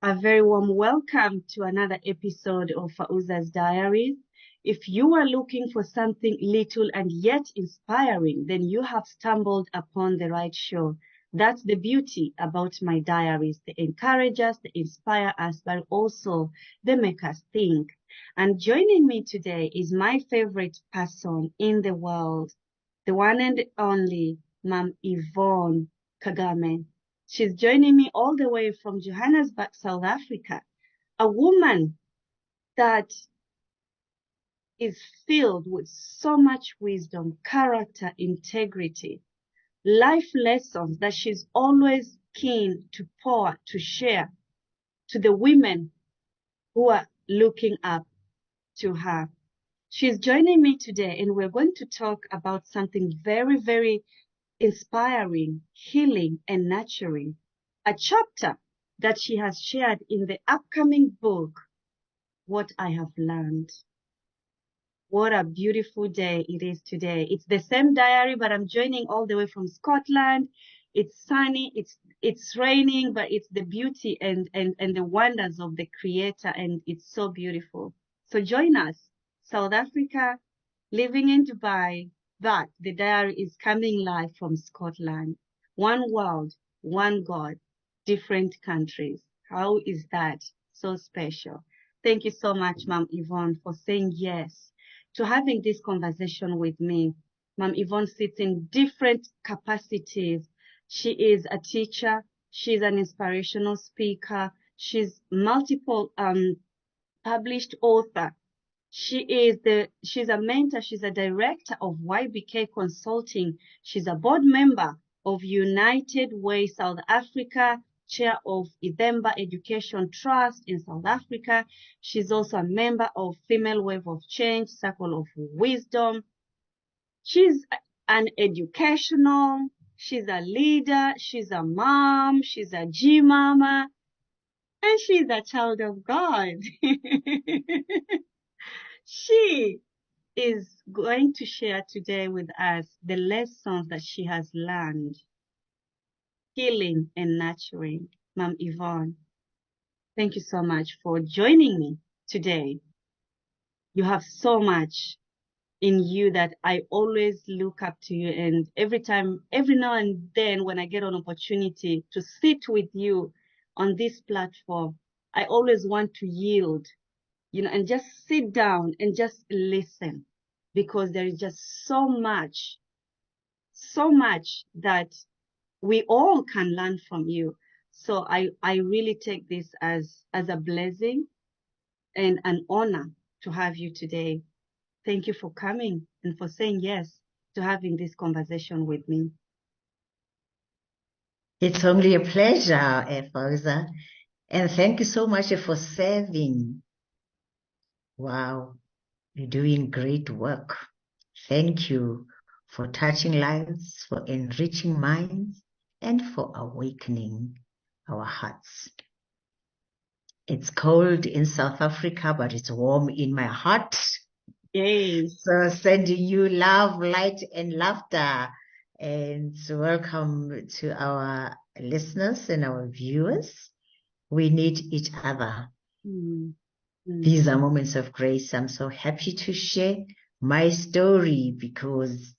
A very warm welcome to another episode of Fauza's Diaries. If you are looking for something little and yet inspiring, then you have stumbled upon the right show. That's the beauty about my diaries. They encourage us, they inspire us, but also they make us think. And joining me today is my favorite person in the world, the one and only Ma'am Yvonne Kgame. She's joining me all the way from Johannesburg, South Africa, a woman that is filled with so much wisdom, character, integrity, life lessons that she's always keen to pour, to share to the women who are looking up to her. She's joining me today, and we're going to talk about something very, very inspiring, healing, and nurturing. A chapter that she has shared in the upcoming book, What I Have Learned. What a beautiful day it is today. It's the same diary, but I'm joining all the way from Scotland. It's sunny, it's raining, but it's the beauty and the wonders of the Creator, and it's so beautiful. So join us, South Africa, living in Dubai, but the diary is coming live from Scotland. One world, one God, different countries. How is that so special? Thank you so much, Ma'am Yvonne, for saying yes to having this conversation with me. Ma'am Yvonne sits in different capacities. She is a teacher. She's an inspirational speaker. She's multiple published author. She's a mentor. She's a director of YBK Consulting. She's a board member of United Way South Africa, chair of Ithemba Educational Trust in South Africa. She's also a member of Female Wave of Change, Circle of Wisdom. She's an educational, she's a leader, she's a mom, she's a G-mama, and she's a child of God. She is going to share today with us the lessons that she has learned, healing and nurturing. Ma'am Yvonne, thank you so much for joining me today. You have so much in you that I always look up to you, and every now and then when I get an opportunity to sit with you on this platform, I always want to yield, and just sit down and just listen, because there is just so much that we all can learn from you. So I really take this as a blessing and an honor to have you today. Thank you for coming and for saying yes to having this conversation with me. It's only a pleasure, Fauza. And thank you so much for serving. Wow, you're doing great work. Thank you for touching lives, for enriching minds, and for awakening our hearts. It's cold in South Africa, but it's warm in my heart. Yes. So sending you love, light, and laughter. And welcome to our listeners and our viewers. We need each other. These are moments of grace. I'm so happy to share my story, because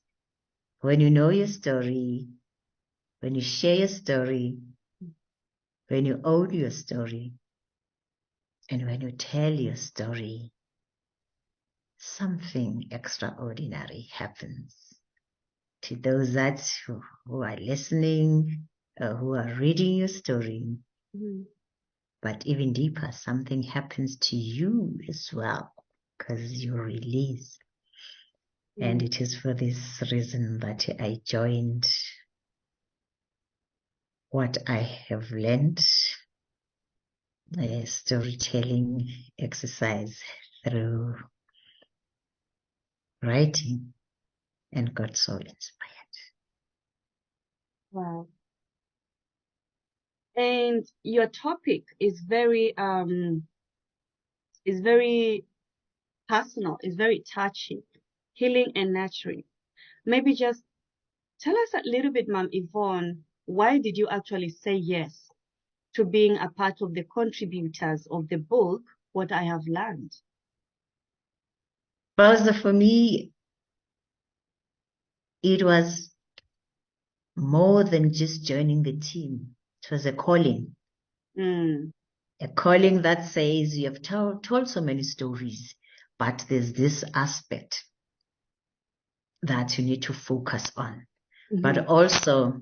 when you know your story, when you share your story, when you own your story, and when you tell your story, something extraordinary happens to those who are listening, who are reading your story. But even deeper, something happens to you as well, because you release. And it is for this reason that I joined What I Have Learned, a storytelling exercise through writing, and got so inspired. Wow. And your topic is very personal, is very touching, healing and nurturing. Maybe just tell us a little bit, Ma'am Yvonne, why did you actually say yes to being a part of the contributors of the book, what I have learned? Fauza, for me, it was more than just joining the team. It was a calling. A calling that says you have told so many stories, but there's this aspect that you need to focus on. But also,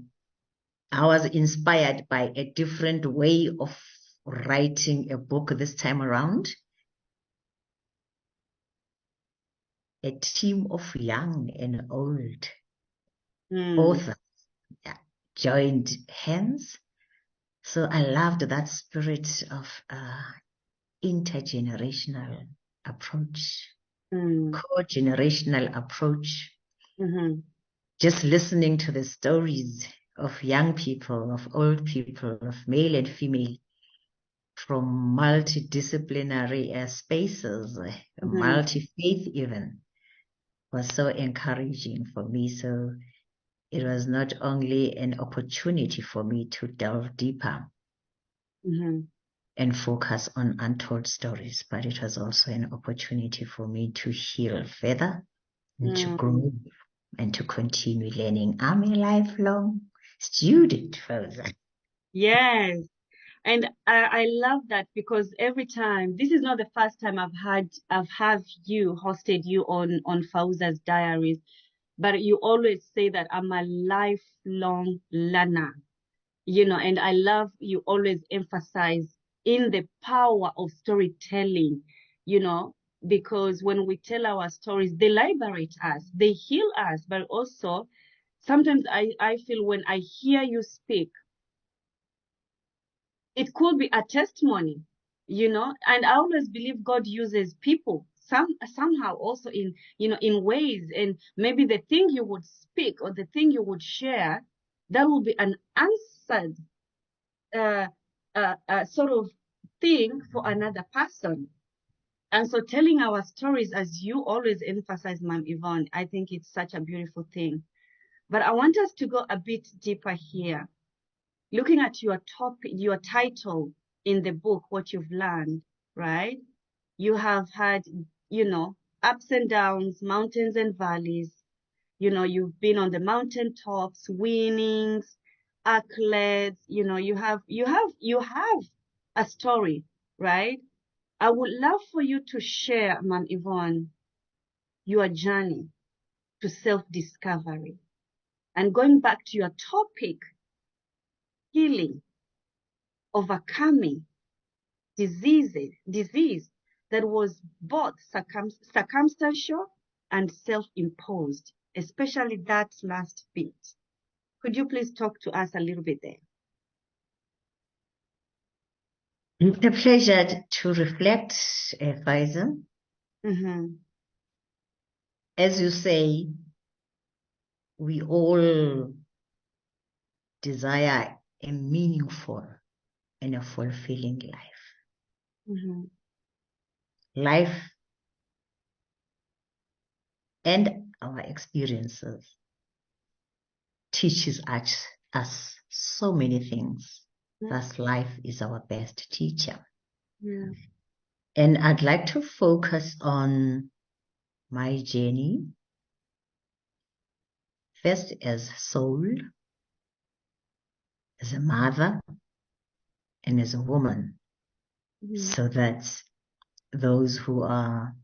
I was inspired by a different way of writing a book this time around. A team of young and old authors joined hands. So I loved that spirit of intergenerational approach, co-generational approach. Just listening to the stories of young people, of old people, of male and female, from multidisciplinary spaces, multi-faith even, was so encouraging for me. So it was not only an opportunity for me to delve deeper and focus on untold stories, but it was also an opportunity for me to heal further and to grow and to continue learning. I'm a lifelong student, Fauza. Yes. And I love that, because every time, this is not the first time I've hosted you on Fauza's Diaries, but you always say that I'm a lifelong learner, and I love you always emphasize in the power of storytelling, because when we tell our stories, they liberate us, they heal us, but also sometimes I feel when I hear you speak, it could be a testimony, and I always believe God uses people somehow also in ways, and maybe the thing you would speak or the thing you would share, that will be an answered sort of thing for another person. And so telling our stories, as you always emphasize, Ma'am Yvonne, I think it's such a beautiful thing. But I want us to go a bit deeper here. Looking at your topic, your title in the book, what you've learned, right? You have had, ups and downs, mountains and valleys. You've been on the mountaintops, winnings, accolades. You have a story, right? I would love for you to share, Ma'am Yvonne, your journey to self-discovery. And going back to your topic, healing, overcoming disease that was both circumstantial and self-imposed, especially that last bit. Could you please talk to us a little bit there? It's a pleasure to reflect, Fauza. As you say, we all desire a meaningful and a fulfilling life. Life and our experiences teaches us so many things. Thus, life is our best teacher. And I'd like to focus on my journey, first as soul, as a mother, and as a woman, so that those who are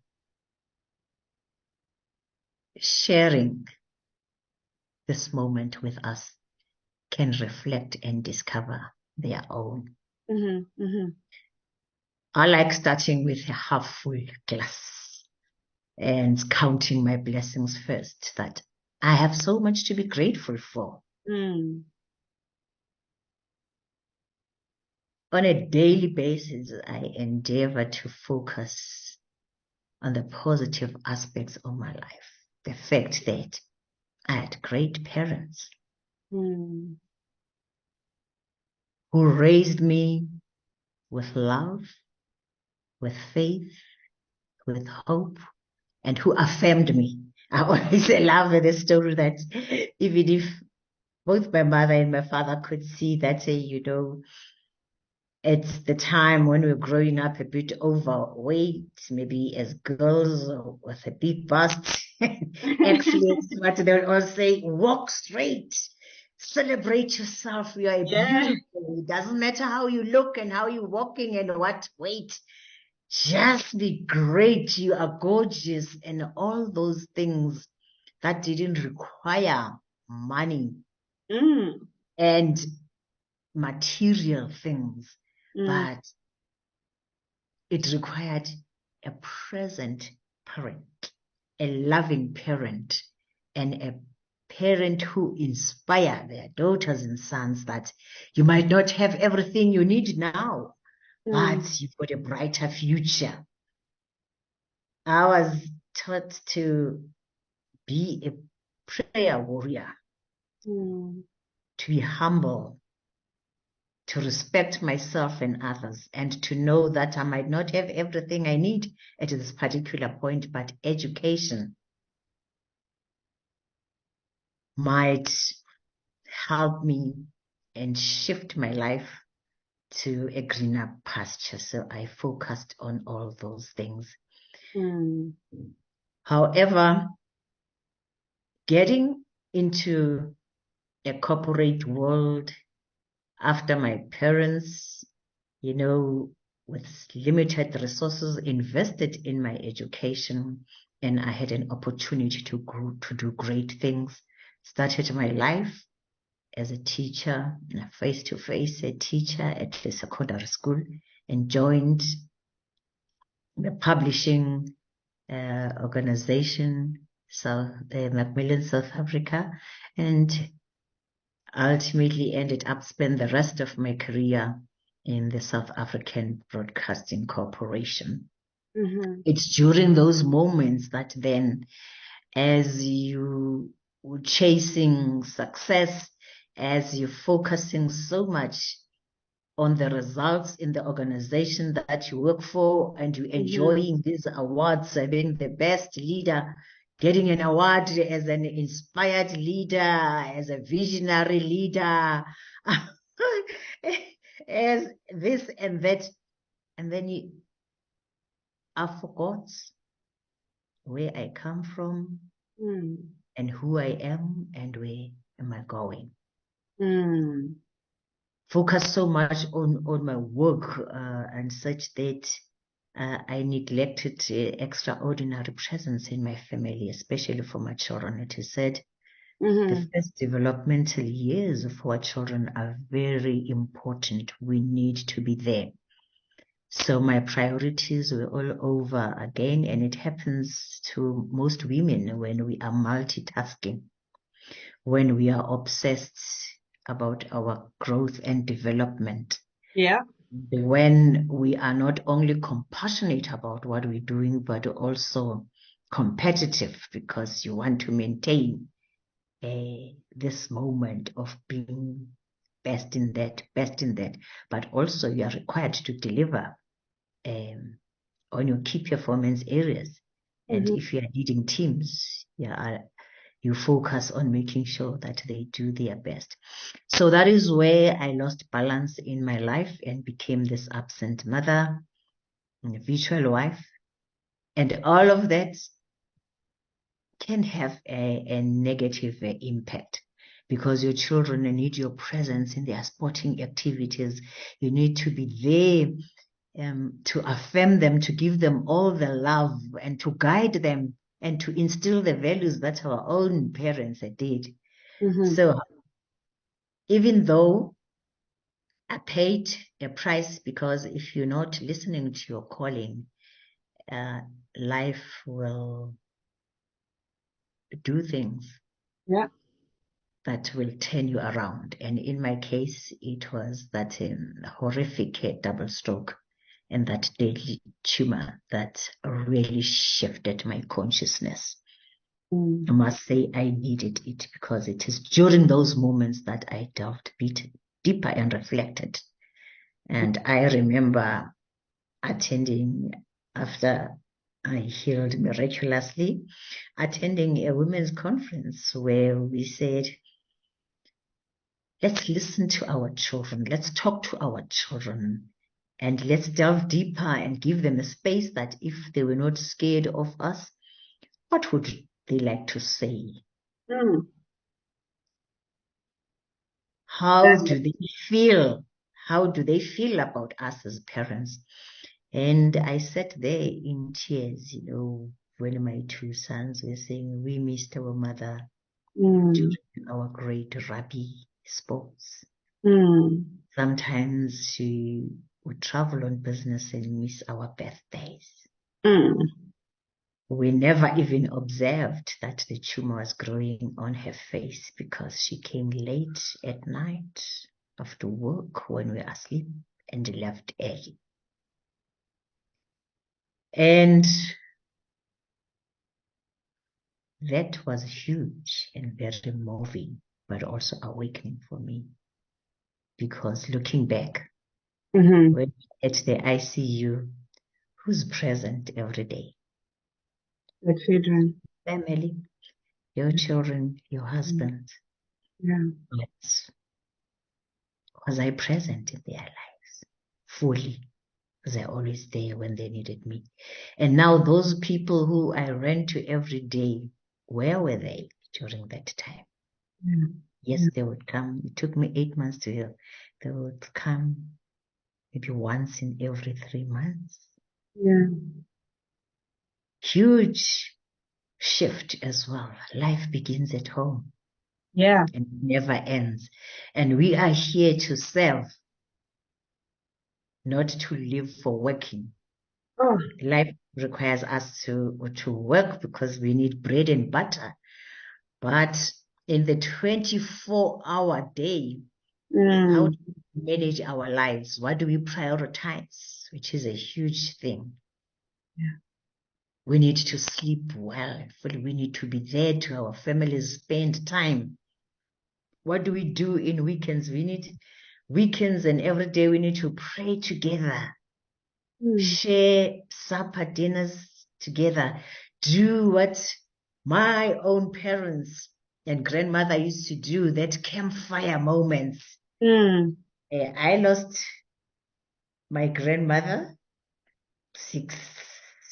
sharing this moment with us can reflect and discover their own. I like starting with a half full glass and counting my blessings first, that I have so much to be grateful for. On a daily basis, I endeavor to focus on the positive aspects of my life. The fact that I had great parents who raised me with love, with faith, with hope, and who affirmed me. I always love the story that even if both my mother and my father could see that, It's the time when we're growing up a bit overweight, maybe as girls or with a big bust. Excellence, what they'll all say, walk straight, celebrate yourself. You are beautiful. It doesn't matter how you look and how you're walking and what weight. Just be great. You are gorgeous. And all those things that didn't require money and material things, but it required a present parent, a loving parent, and a parent who inspire their daughters and sons that you might not have everything you need now, but you've got a brighter future. I was taught to be a prayer warrior, to be humble, to respect myself and others, and to know that I might not have everything I need at this particular point, but education might help me and shift my life to a greener pasture. So I focused on all those things. However, getting into a corporate world after my parents, with limited resources, invested in my education, and I had an opportunity to grow, to do great things. Started my life as a teacher, a face-to-face teacher at the secondary school, and joined the publishing organization, the Macmillan South Africa, and ultimately ended up spending the rest of my career in the South African Broadcasting Corporation. It's during those moments that then, as you were chasing success, as you're focusing so much on the results in the organization that you work for, and you're enjoying these awards, being the best leader, getting an award as an inspired leader, as a visionary leader, as this and that. And then I forgot where I come from and who I am and where am I going. Focus so much on my work and such that I neglected extraordinary presence in my family, especially for my children. It is said the first developmental years of our children are very important. We need to be there. So my priorities were all over again, and it happens to most women when we are multitasking, when we are obsessed about our growth and development. Yeah. When we are not only compassionate about what we're doing, but also competitive, because you want to maintain this moment of being best in that, but also you are required to deliver on your key performance areas. And if you are leading teams, you focus on making sure that they do their best. So that is where I lost balance in my life and became this absent mother, a virtual wife, and all of that can have a negative impact, because your children need your presence in their sporting activities. You need to be there to affirm them, to give them all the love, and to guide them, and to instill the values that our own parents did. So even though I paid a price, because if you're not listening to your calling, life will do things that will turn you around. And in my case, it was that horrific double stroke and that deadly tumor that really shifted my consciousness. I must say I needed it, because it is during those moments that I delved a bit deeper and reflected. And I remember attending, after I healed miraculously, attending a women's conference where we said, let's listen to our children. Let's talk to our children. And let's delve deeper and give them a space that if they were not scared of us, what would they like to say? How do they feel? How do they feel about us as parents? And I sat there in tears, when my two sons were saying, we missed our mother during our great rugby sports. Sometimes she would travel on business and miss our birthdays. We never even observed that the tumor was growing on her face because she came late at night after work when we were asleep and left early. And that was huge and very moving, but also awakening for me. Because looking back, when at the ICU, who's present every day? The children. Family, your children, your husband. Yeah. Yes. Was I present in their lives fully? Was I always there when they needed me? And now those people who I ran to every day, where were they during that time? Yes, they would come. It took me 8 months to heal. They would come maybe once in every 3 months. Yeah. Huge shift as well. Life begins at home. Yeah. And never ends. And we are here to serve, not to live for working. Life requires us to work because we need bread and butter. But in the 24-hour day, how do we manage our lives? What do we prioritize? Which is a huge thing. Yeah. We need to sleep well. We need to be there to our families, spend time. What do we do in weekends? We need weekends, and every day we need to pray together. Share supper dinners together. Do what my own parents and grandmother used to do, that campfire moments. I lost my grandmother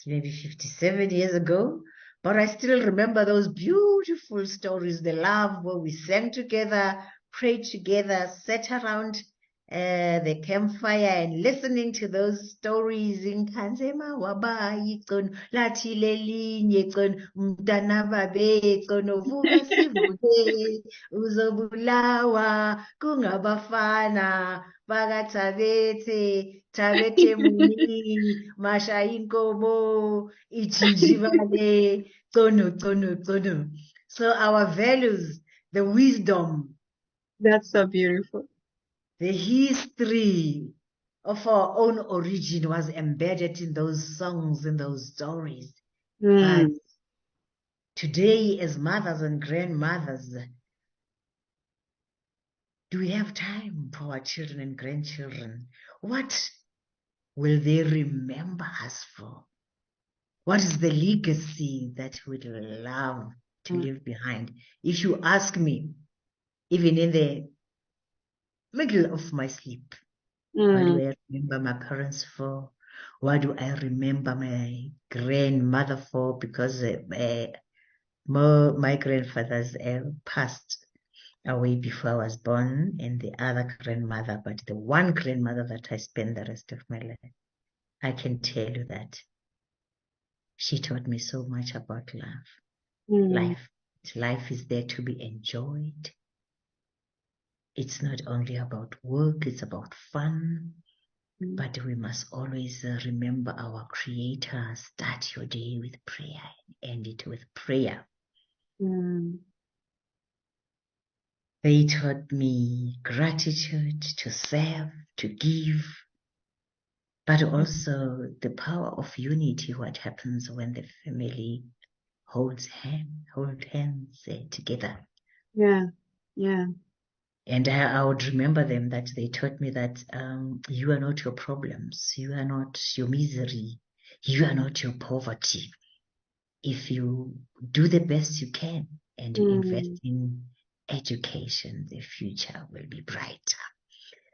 maybe 57 years ago, but I still remember those beautiful stories, the love where we sang together, prayed together, sat around the campfire and listening to those stories in Kanzema Wabai, Lati Lelinye, Mtana Babe, Vuka Sivuke, Uzobulawa, Kungabafana, Bagatabete, Tabete Muni, Masha Inkobo, Ichinjibale, Tono. So our values, the wisdom. That's so beautiful. The history of our own origin was embedded in those songs and those stories. But today, as mothers and grandmothers, do we have time for our children and grandchildren? What will they remember us for? What is the legacy that we'd love to leave behind? If you ask me, even in the middle of my sleep, what do I remember my parents for? What do I remember my grandmother for? Because my grandfathers passed away before I was born, and the other grandmother, but the one grandmother that I spent the rest of my life, I can tell you that she taught me so much about love. Life is there to be enjoyed. It's not only about work, it's about fun. But we must always remember our Creator. Start your day with prayer and end it with prayer. They taught me gratitude, to serve, to give, but also the power of unity, what happens when the family hold hands together. Yeah. And I would remember them that they taught me that you are not your problems, you are not your misery, you are not your poverty. If you do the best you can and you invest in education, the future will be brighter.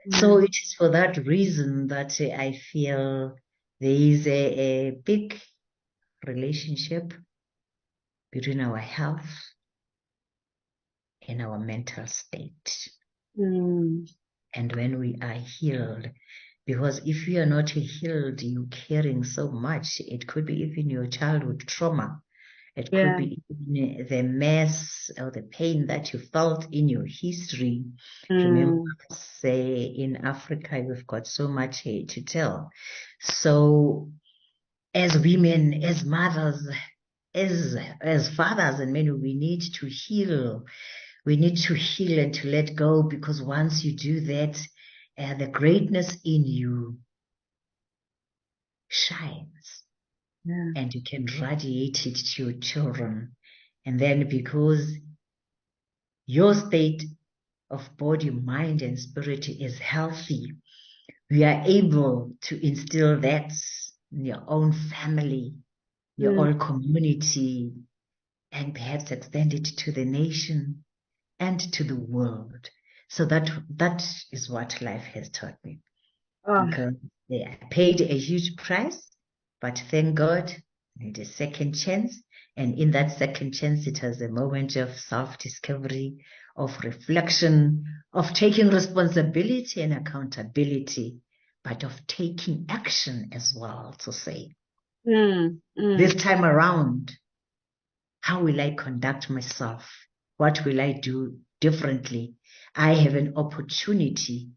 So it is for that reason that I feel there is a big relationship between our health and our mental state. And when we are healed, because if you are not healed, you're carrying so much. It could be even your childhood trauma. It could be even the mess or the pain that you felt in your history. Remember, say in Africa, we've got so much to tell. So as women, as mothers, as fathers and men, we need to heal. We need to heal and to let go, because once you do that, the greatness in you shines. And you can radiate it to your children. And then because your state of body, mind, and spirit is healthy, we are able to instill that in your own family, your own community, and perhaps extend it to the nation and to the world. So that is what life has taught me. Because I paid a huge price, but thank God I had a second chance. And in that second chance, it was a moment of self-discovery, of reflection, of taking responsibility and accountability, but of taking action as well, to say, this time around, how will I conduct myself? What will I do differently? I have an opportunity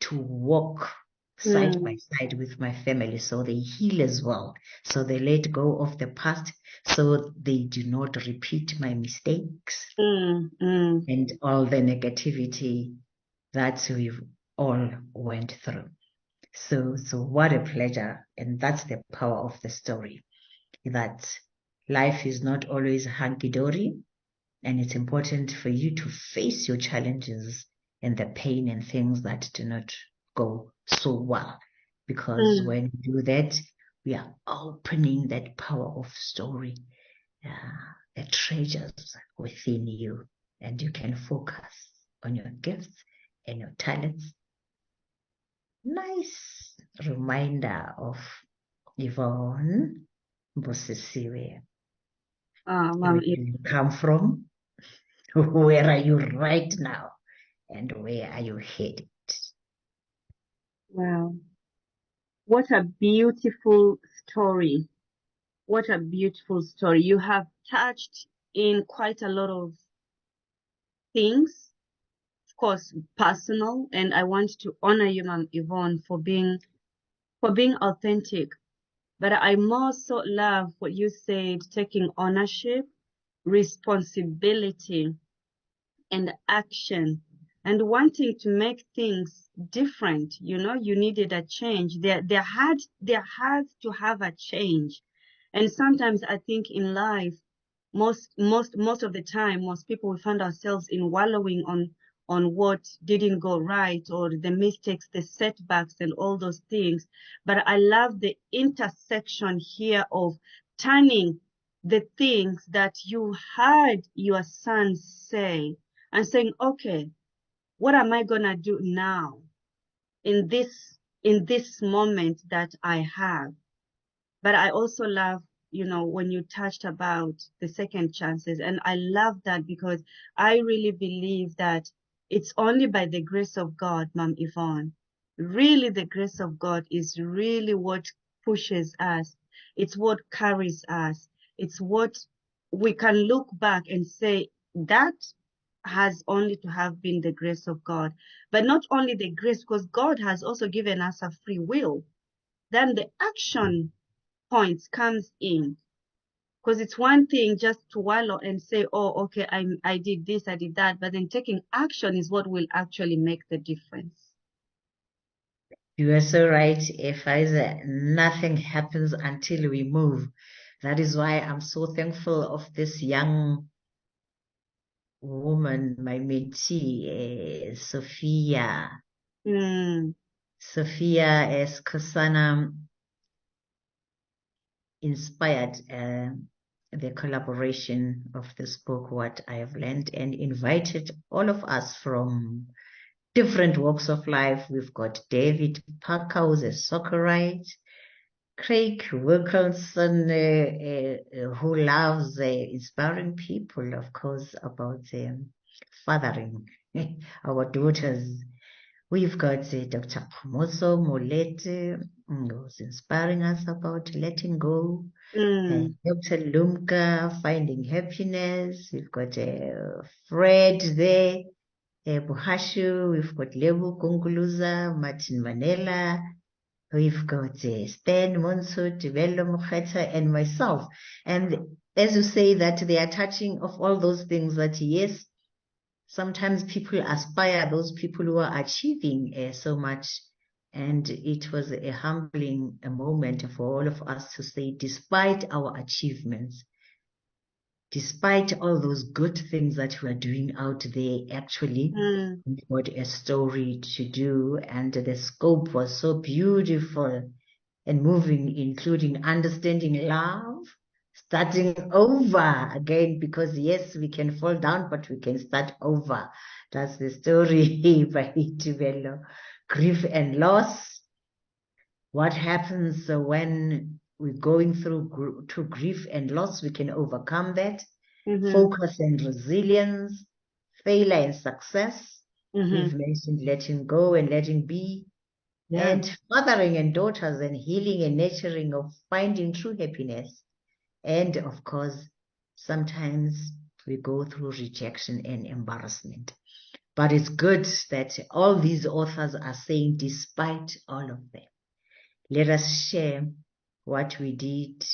to walk side by side with my family, so they heal as well. So they let go of the past, so they do not repeat my mistakes and all the negativity that we've all went through. So what a pleasure. And that's the power of the story, that life is not always hunky-dory, and it's important for you to face your challenges and the pain and things that do not go so well. Because when you do that, we are opening that power of story, the treasures within you, and you can focus on your gifts and your talents. Nice reminder of Yvonne Busiwe. Where you come from, where are you right now, and where are you headed? Wow. What a beautiful story. What a beautiful story. You have touched in quite a lot of things, of course, personal, and I want to honor you, Ma'am Yvonne, for being authentic. But I more so love what you said, taking ownership, responsibility, and action, and wanting to make things different. You know, you needed a change. There had to have a change. And sometimes I think in life, most of the time, most people, we find ourselves in wallowing on what didn't go right, or the mistakes, the setbacks, and all those things. But I love the intersection here of turning the things that you heard your son say and saying, okay, what am I gonna do now in this moment that I have? But I also love, you know, when you touched about the second chances. And I love that, because I really believe that it's only by the grace of God, Ma'am Yvonne. Really, the grace of God is really what pushes us. It's what carries us. It's what we can look back and say, that has only to have been the grace of God. But not only the grace, because God has also given us a free will. Then the action points comes in, because it's one thing just to wallow and say, oh, okay, I did this, I did that, but then taking action is what will actually make the difference. You are so right, Fauza. Nothing happens until we move. That is why I'm so thankful of this young woman, my mentee, Sophia. Sophia, as Kosana inspired, the collaboration of this book, What I Have Learned, and invited all of us from different walks of life. We've got David Parker, who's a Soccerite, Craig Wilkinson, who loves inspiring people, of course, about fathering our daughters. We've got Dr. Pomoso Molete, who's inspiring us about letting go. Dr. Lumka, finding happiness. We've got Fred there, Buhashu. We've got Lebu Kunguluza, Martin Manela. We've got Stan Monso, Tibelo Mukheta, and myself. And as you say, that they are touching of all those things that, yes, sometimes people aspire, those people who are achieving so much. And it was a humbling moment for all of us to say, despite our achievements, despite all those good things that we are doing out there, actually, we've got a story to do. And the scope was so beautiful and moving, including understanding love, starting over again, because yes, we can fall down, but we can start over. That's the story by Ithemba. Grief and loss. What happens when we're going through grief and loss? We can overcome that. Focus and resilience, failure and success. We've mentioned letting go and letting be. And fathering and daughters and healing and nurturing of finding true happiness. And of course, sometimes we go through rejection and embarrassment. But it's good that all these authors are saying, despite all of them, let us share what we did,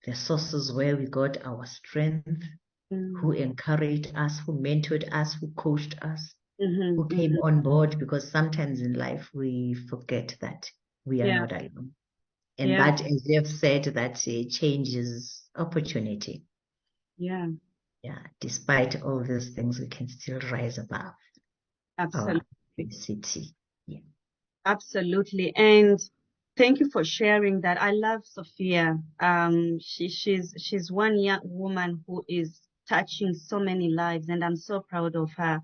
the sources where we got our strength, who encouraged us, who mentored us, who coached us, who came on board, because sometimes in life we forget that we are not alone. And that, as you have said, that changes opportunity. Yeah. Despite all these things, we can still rise above. Absolutely. Our city. Yeah. Absolutely. And thank you for sharing that. I love Sophia. She's one young woman who is touching so many lives, and I'm so proud of her.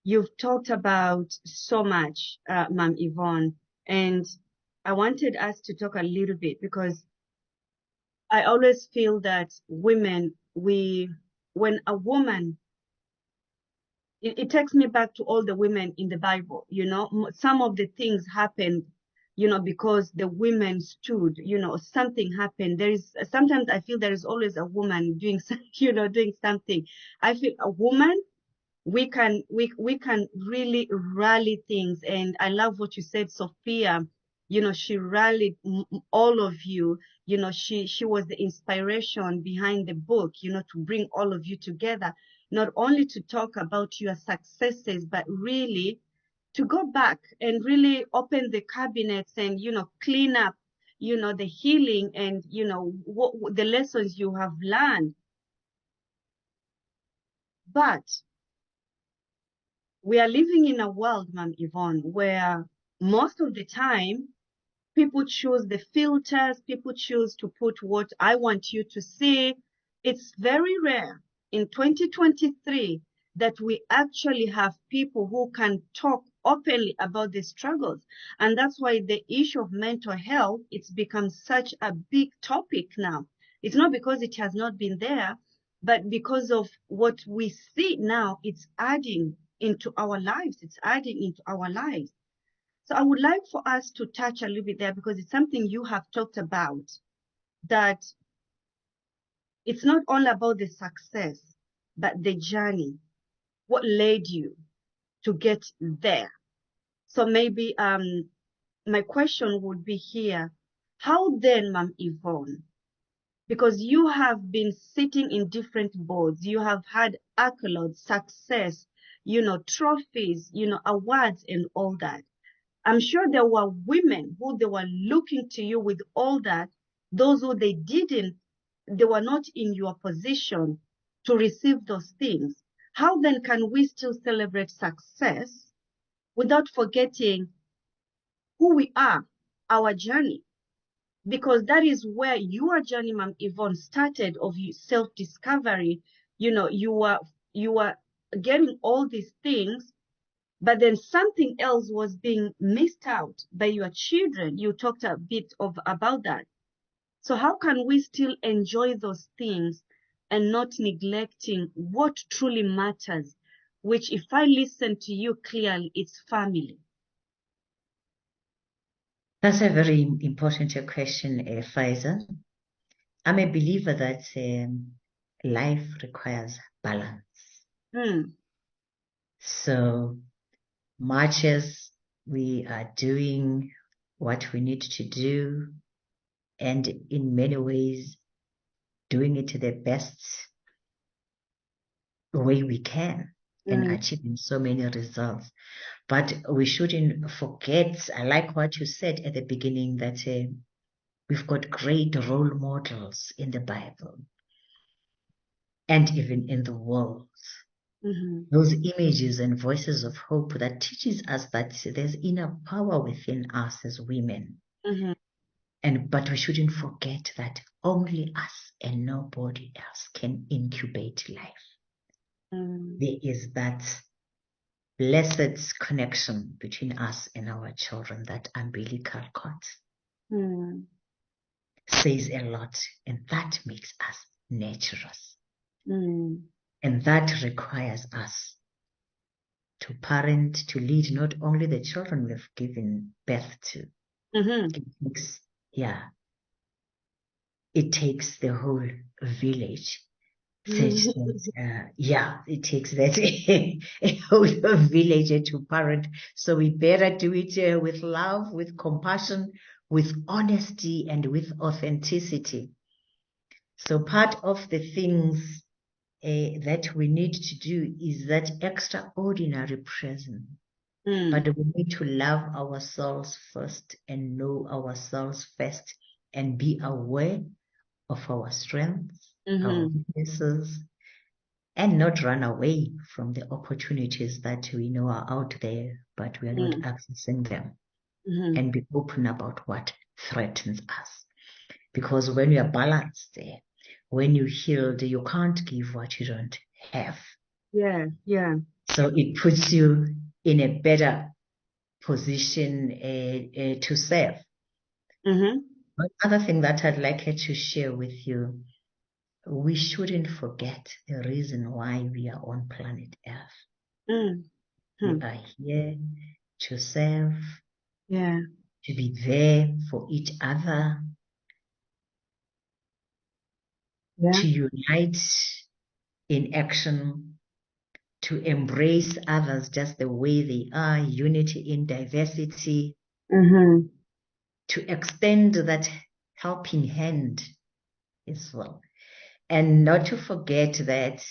You've talked about so much, Ma'am Yvonne, and I wanted us to talk a little bit, because I always feel that women, when a woman, it takes me back to all the women in the Bible, you know, some of the things happened, you know, because the women stood, you know, something happened. Sometimes I feel there is always a woman doing, you know, doing something. I feel a woman, we can really rally things. And I love what you said, Sophia. You know, she rallied all of you. You know, she was the inspiration behind the book, you know, to bring all of you together, not only to talk about your successes, but really to go back and really open the cabinets and, you know, clean up, you know, the healing and, you know, what the lessons you have learned. But we are living in a world, Ma'am Yvonne, where most of the time people choose the filters, people choose to put what I want you to see. It's very rare in 2023 that we actually have people who can talk openly about the struggles. And that's why the issue of mental health, it's become such a big topic now. It's not because it has not been there, but because of what we see now, it's adding into our lives. It's adding into our lives. So I would like for us to touch a little bit there, because it's something you have talked about, that it's not all about the success, but the journey. What led you to get there? So maybe my question would be here, how then, Ma'am Yvonne, because you have been sitting in different boards, you have had accolades, success, you know, trophies, you know, awards and all that. I'm sure there were women who they were looking to you with all that, those who they were not in your position to receive those things. How then can we still celebrate success without forgetting who we are, our journey? because that is where your journey, Ma'am Yvonne, started of self-discovery. You know, you were getting all these things, but then something else was being missed out by your children. You talked a bit about that. So how can we still enjoy those things and not neglecting what truly matters, which, if I listen to you clearly, it's family? That's a very important question, Fauza. I'm a believer that life requires balance. So much as we are doing what we need to do, and in many ways doing it to the best way we can and achieving so many results. But we shouldn't forget, I like what you said at the beginning, that we've got great role models in the Bible and even in the world. Those images and voices of hope that teaches us that there's inner power within us as women. But we shouldn't forget that only us and nobody else can incubate life. There is that blessed connection between us and our children, that umbilical cord. Says a lot, and that makes us naturous. And that requires us to parent, to lead not only the children we've given birth to. It takes the whole village. It takes that a whole village to parent. So we better do it with love, with compassion, with honesty, and with authenticity. So part of the things that we need to do is that extraordinary presence. But we need to love ourselves first and know ourselves first and be aware of our strengths, our weaknesses, and not run away from the opportunities that we know are out there, but we are not accessing them, and be open about what threatens us. Because when you are balanced, when you healed, you can't give what you don't have. So it puts you in a better position to serve. One other thing that I'd like to share with you, we shouldn't forget the reason why we are on planet Earth. We are here to serve, to be there for each other, to unite in action, to embrace others just the way they are, unity in diversity, to extend that helping hand as well. And not to forget that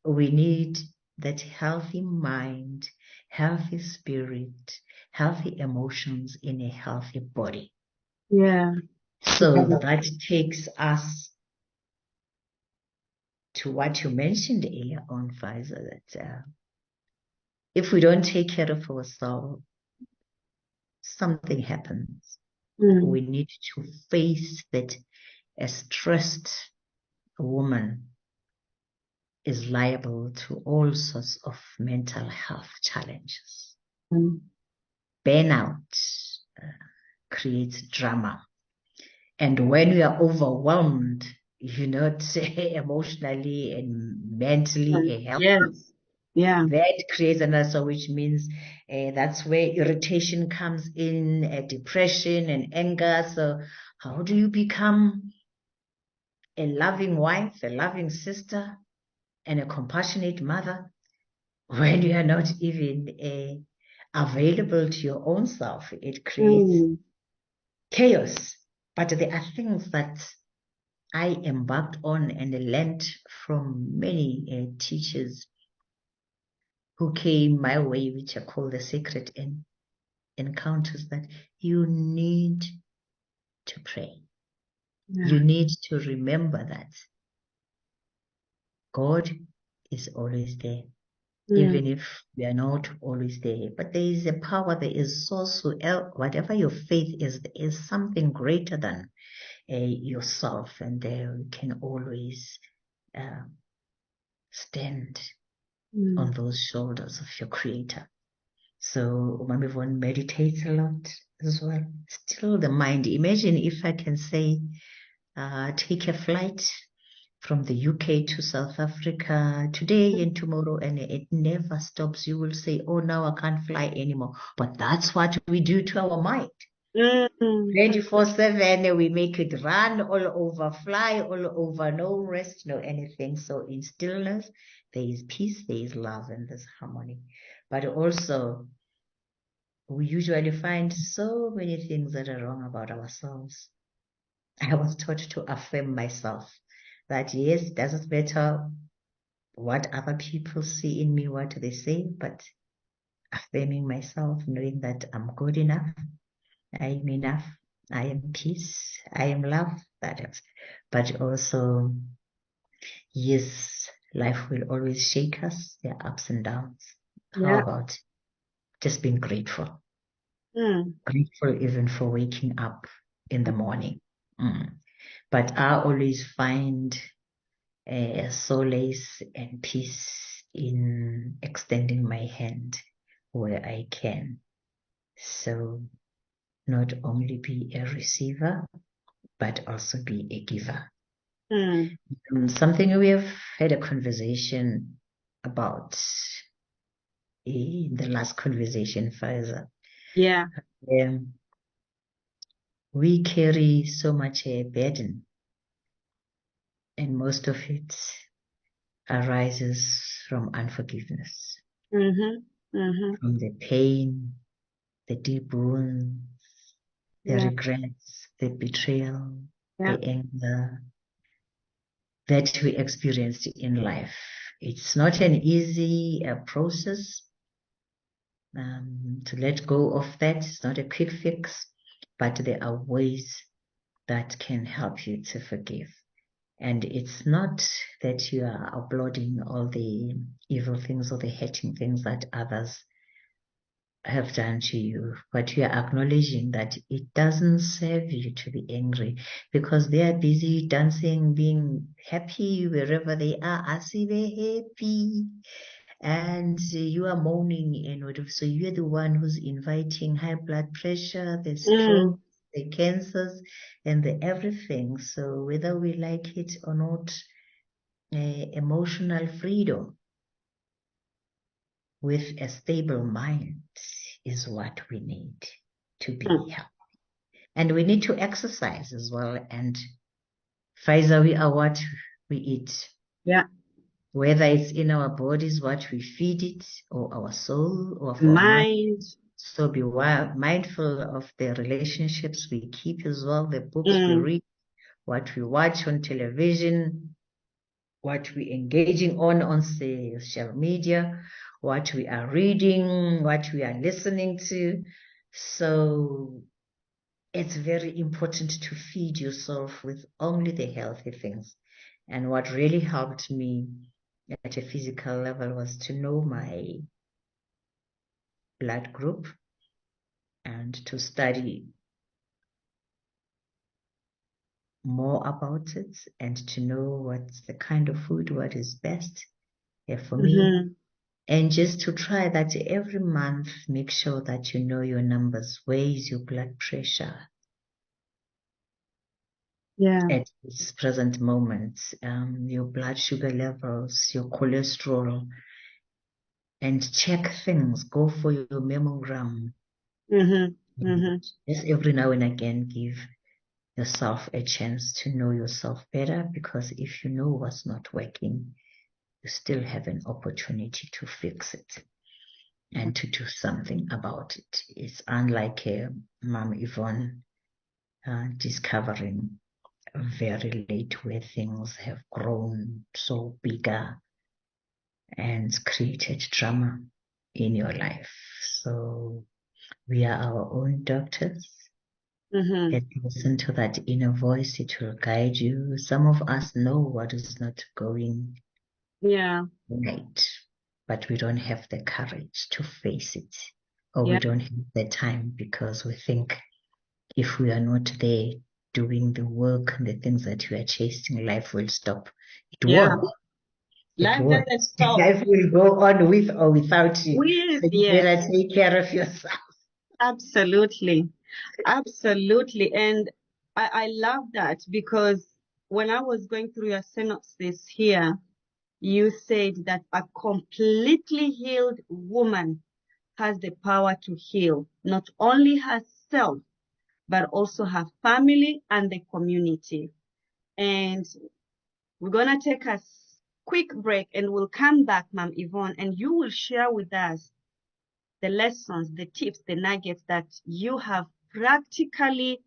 we need that healthy mind, healthy spirit, healthy emotions in a healthy body. So that takes us to what you mentioned earlier on, Fauza, that if we don't take care of ourselves, something happens. We need to face that a stressed woman is liable to all sorts of mental health challenges. Burnout creates drama. And when we are overwhelmed, emotionally and mentally, that creates another, which means that's where irritation comes in, depression and anger. So how do you become a loving wife, a loving sister, and a compassionate mother when you are not even available to your own self? It creates chaos. But there are things that I embarked on and learned from many teachers who came my way, which are called the sacred encounters, that you need to pray. You need to remember that God is always there, even if we are not always there. But there is a power, there is also, whatever your faith is, there is something greater than yourself, and there you can always stand on those shoulders of your Creator. So Mama Yvonne meditates a lot as well. Still the mind. Imagine if I can say, take a flight from the UK to South Africa today and tomorrow, and it never stops. You will say, oh, now I can't fly anymore. But that's what we do to our mind. 24/7, we make it run all over, fly all over, no rest, no anything. So in stillness, there is peace, there is love, and there's harmony. But also, we usually find so many things that are wrong about ourselves. I was taught to affirm myself that yes, it doesn't matter what other people see in me, what they say, but affirming myself, knowing that I'm good enough, I am enough, I am peace, I am love, that is. But also, yes, life will always shake us, there are ups and downs. How about just being grateful? Grateful even for waking up in the morning. But I always find solace and peace in extending my hand where I can. So not only be a receiver, but also be a giver. Something we have had a conversation about in the last conversation, Fauza. Yeah. We carry so much a burden, and most of it arises from unforgiveness, from the pain, the deep wounds, the regrets, the betrayal, the anger that we experienced in life. It's not an easy process to let go of that. It's not a quick fix, but there are ways that can help you to forgive. And it's not that you are uploading all the evil things or the hurting things that others have done to you, but you are acknowledging that it doesn't serve you to be angry, because they are busy dancing, being happy wherever they are. I see they're happy, and you are moaning and whatever. So you're the one who's inviting high blood pressure, the stroke, the cancers, and the everything. So whether we like it or not, emotional freedom with a stable mind is what we need to be healthy. And we need to exercise as well. And Fauza, we are what we eat. Yeah. Whether it's in our bodies, what we feed it, or our soul, or for mind. So be mindful of the relationships we keep as well, the books we read, what we watch on television, what we're engaging on social media, what we are reading, what we are listening to. So it's very important to feed yourself with only the healthy things. And what really helped me at a physical level was to know my blood group and to study more about it and to know what's the kind of food, what is best for me. And just to try that every month, make sure that you know your numbers. Where is your blood pressure? At this present moment, your blood sugar levels, your cholesterol, and check things. Go for your mammogram. Just every now and again, give yourself a chance to know yourself better, because if you know what's not working, you still have an opportunity to fix it and to do something about it. It's unlike Mom Yvonne discovering very late where things have grown so bigger and created drama in your life. So we are our own doctors. And listen to that inner voice, it will guide you. Some of us know what is not going right, but we don't have the courage to face it, or we don't have the time, because we think if we are not there doing the work and the things that you are chasing, life will stop. It Yeah. won't. Life doesn't stop. Life will go on with or without you. So you Yes. better take care of yourself. Absolutely. Absolutely. And I love that, because when I was going through your synopsis here, you said that a completely healed woman has the power to heal not only herself, but also her family and the community. And we're going to take a quick break, and we'll come back, Ma'am Yvonne, and you will share with us the lessons, the tips, the nuggets that you have practically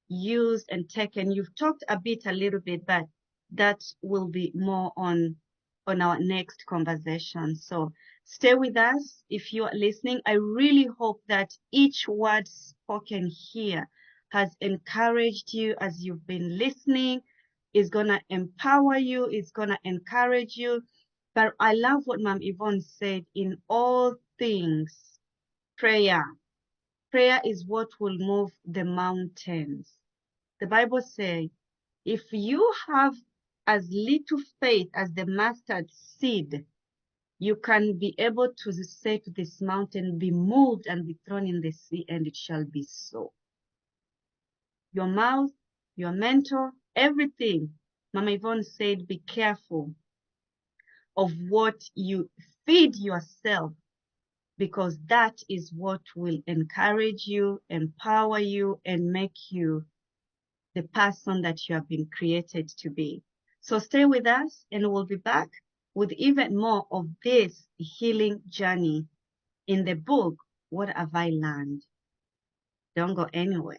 used and taken. You've talked a little bit, but that will be more on our next conversation. So stay with us if you are listening. I really hope that each word spoken here has encouraged you as you've been listening, is going to empower you, is going to encourage you. But I love what Ma'am Yvonne said, in all things, prayer. Prayer is what will move the mountains. The Bible says, if you have as little faith as the mustard seed, you can be able to say to this mountain, be moved and be thrown in the sea, and it shall be so. Your mouth, your mentor, everything. Mama Yvonne said, be careful of what you feed yourself, because that is what will encourage you, empower you, and make you the person that you have been created to be. So stay with us, and we'll be back with even more of this healing journey in the book, What Have I Learned? Don't go anywhere.